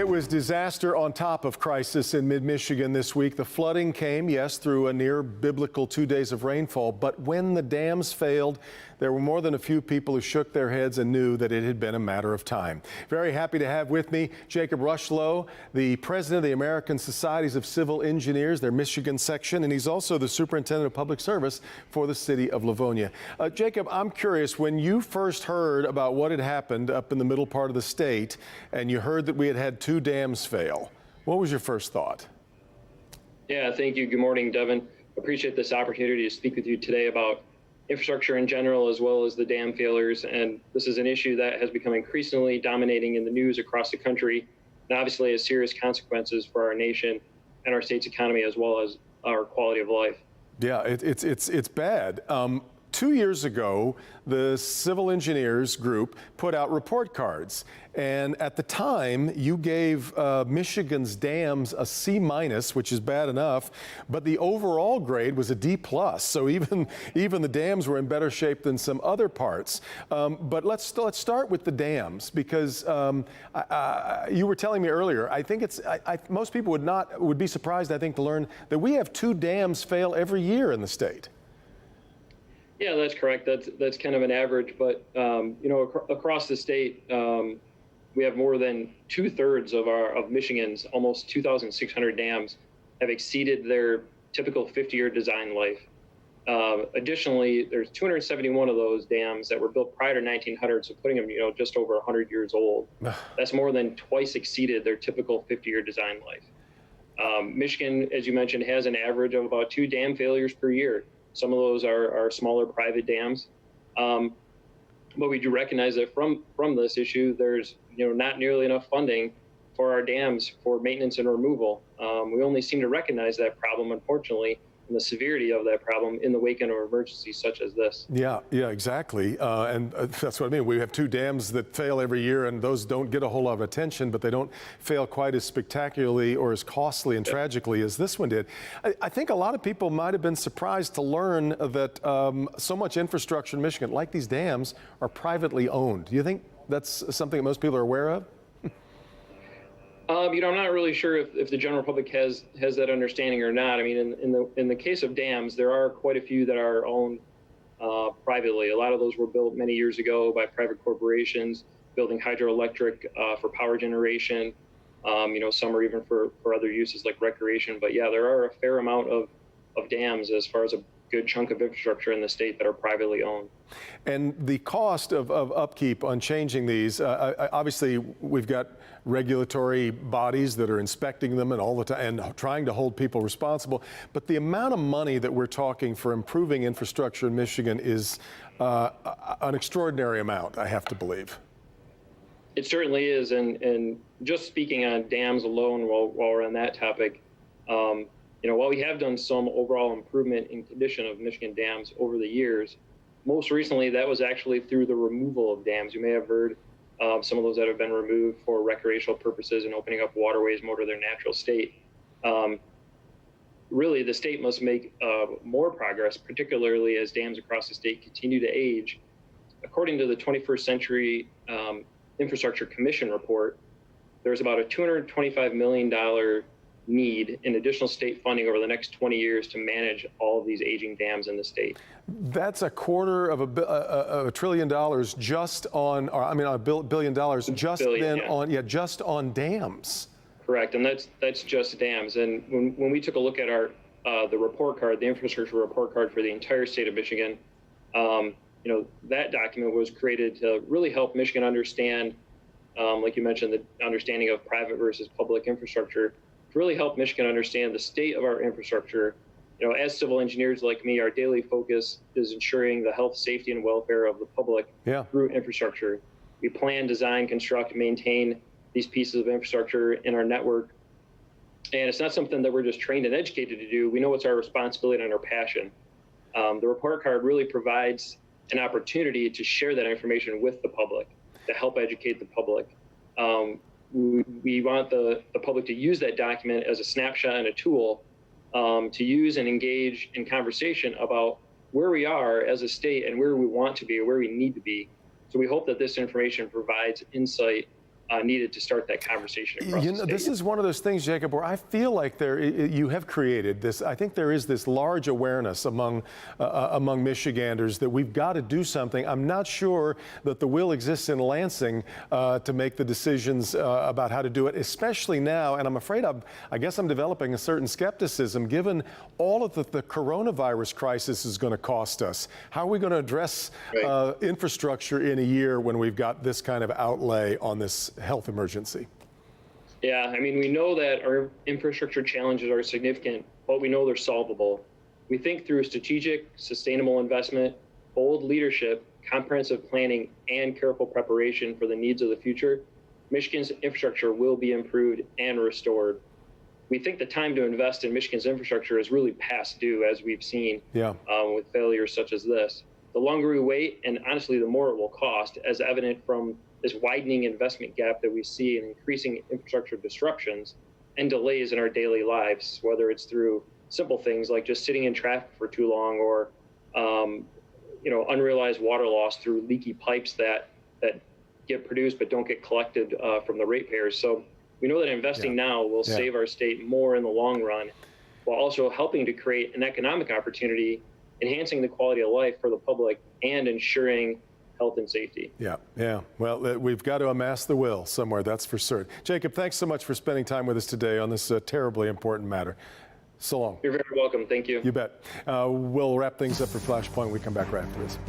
It was disaster on top of crisis in mid-Michigan this week. The flooding came, yes, through a near biblical 2 days of rainfall, but when the dams failed, there were more than a few people who shook their heads and knew that it had been a matter of time. Very happy to have with me Jacob Rushlow, the president of the American Societies of Civil Engineers, their Michigan section, and he's also the superintendent of public service for the city of Livonia. Jacob, I'm curious, when you first heard about what had happened up in the middle part of the state and you heard that we had had 2 dams fail, what was your first thought? Yeah, thank you. Good morning, Devin. Appreciate this opportunity to speak with you today about infrastructure in general, as well as the dam failures. And this is an issue that has become increasingly dominating in the news across the country, and obviously has serious consequences for our nation and our state's economy, as well as our quality of life. Yeah, it's bad. 2 years ago, the civil engineers group put out report cards. And at the time, you gave Michigan's dams a C-, which is bad enough, but the overall grade was a D+. So even the dams were in better shape than some other parts. But let's start with the dams, because you were telling me earlier, I think most people would be surprised, I think, to learn that we have 2 dams fail every year in the state. Yeah, that's correct. That's kind of an average, but across the state, we have more than 2/3 of Michigan's almost 2,600 dams have exceeded their typical 50-year design life. Additionally, there's 271 of those dams that were built prior to 1900, so putting them, just over 100 years old. That's more than twice exceeded their typical 50-year design life. Michigan, as you mentioned, has an average of about 2 dam failures per year. Some of those are smaller private dams. But we do recognize that from this issue, there's not nearly enough funding for our dams for maintenance and removal. We only seem to recognize that problem, unfortunately, and the severity of that problem in the wake of emergencies such as this. Yeah, exactly. And that's what I mean. We have 2 dams that fail every year, and those don't get a whole lot of attention, but they don't fail quite as spectacularly or as costly and tragically as this one did. I think a lot of people might have been surprised to learn that so much infrastructure in Michigan, like these dams, are privately owned. Do you think that's something that most people are aware of? I'm not really sure if the general public has that understanding or not. I mean, in the case of dams, there are quite a few that are owned privately. A lot of those were built many years ago by private corporations, building hydroelectric for power generation. Some are even for other uses like recreation. But yeah, there are a fair amount of dams as far as a good chunk of infrastructure in the state that are privately owned. And the cost of upkeep on changing these, obviously we've got regulatory bodies that are inspecting them and all the time and trying to hold people responsible. But the amount of money that we're talking for improving infrastructure in Michigan is an extraordinary amount, I have to believe. It certainly is. And just speaking on dams alone, while we're on that topic, while we have done some overall improvement in condition of Michigan dams over the years, most recently that was actually through the removal of dams. You may have heard some of those that have been removed for recreational purposes and opening up waterways more to their natural state. Really, the state must make more progress, particularly as dams across the state continue to age. According to the 21st Century Infrastructure Commission report, there's about a $225 million need in additional state funding over the next 20 years to manage all of these aging dams in the state. That's $250 billion just on, or I mean, $1 billion just just on dams. Correct, and that's just dams. And when we took a look at our the report card, the infrastructure report card for the entire state of Michigan, that document was created to really help Michigan understand, like you mentioned, the understanding of private versus public infrastructure. Really help Michigan understand the state of our infrastructure. As civil engineers like me, our daily focus is ensuring the health, safety, and welfare of the public through infrastructure. We plan, design, construct, maintain these pieces of infrastructure in our network. And it's not something that we're just trained and educated to do. We know it's our responsibility and our passion. The report card really provides an opportunity to share that information with the public, to help educate the public. We want the public to use that document as a snapshot and a tool to use and engage in conversation about where we are as a state and where we want to be or where we need to be. So we hope that this information provides insight needed to start that conversation across the state. This is one of those things, Jacob, where I feel like you have created this. I think there is this large awareness among Michiganders that we've got to do something. I'm not sure that the will exists in Lansing to make the decisions about how to do it, especially now. And I'm afraid I guess I'm developing a certain skepticism given all of the coronavirus crisis is going to cost us. How are we going to address infrastructure in a year when we've got this kind of outlay on this health emergency? Yeah, I mean, we know that our infrastructure challenges are significant, but we know they're solvable. We think through strategic, sustainable investment, bold leadership, comprehensive planning, and careful preparation for the needs of the future, Michigan's infrastructure will be improved and restored. We think the time to invest in Michigan's infrastructure is really past due, as we've seen with failures such as this. The longer we wait, and honestly, the more it will cost, as evident from this widening investment gap that we see in increasing infrastructure disruptions and delays in our daily lives, whether it's through simple things like just sitting in traffic for too long or unrealized water loss through leaky pipes that get produced but don't get collected from the ratepayers. So we know that investing now will save our state more in the long run, while also helping to create an economic opportunity, enhancing the quality of life for the public, and ensuring health and safety. Yeah. Well, we've got to amass the will somewhere, that's for certain. Jacob, thanks so much for spending time with us today on this terribly important matter. So long. You're very welcome. Thank you. You bet. We'll wrap things up for Flashpoint when we come back right after this.